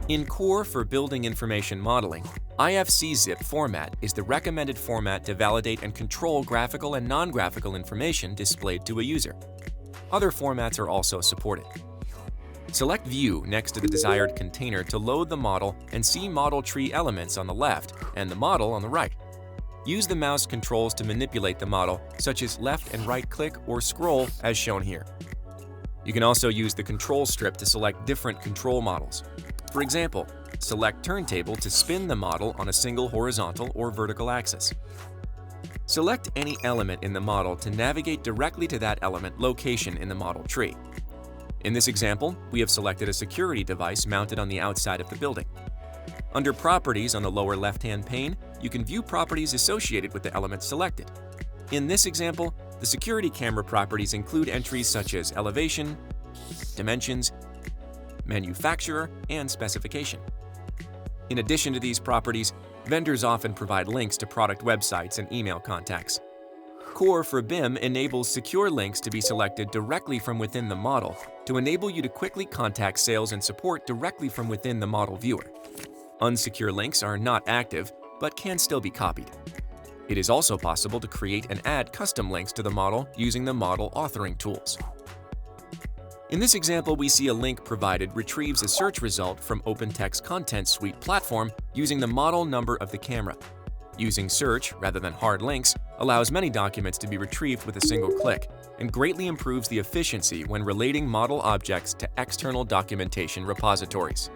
In Core for Building Information Modeling, IFC-zip format is the recommended format to validate and control graphical and non-graphical information displayed to a user. Other formats are also supported. Select View next to the desired container to load the model and see model tree elements on the left and the model on the right. Use the mouse controls to manipulate the model, such as left and right click or scroll as shown here. You can also use the control strip to select different control models. For example, select Turntable to spin the model on a single horizontal or vertical axis. Select any element in the model to navigate directly to that element location in the model tree. In this example, we have selected a security device mounted on the outside of the building. Under Properties on the lower left-hand pane, you can view properties associated with the element selected. In this example, the security camera properties include entries such as elevation, dimensions, manufacturer, and specification. In addition to these properties, vendors often provide links to product websites and email contacts. Core for BIM enables secure links to be selected directly from within the model to enable you to quickly contact sales and support directly from within the model viewer. Unsecure links are not active, but can still be copied. It is also possible to create and add custom links to the model using the model authoring tools. In this example, we see a link provided retrieves a search result from OpenText Content Suite platform using the model number of the camera. Using search rather than hard links allows many documents to be retrieved with a single click and greatly improves the efficiency when relating model objects to external documentation repositories.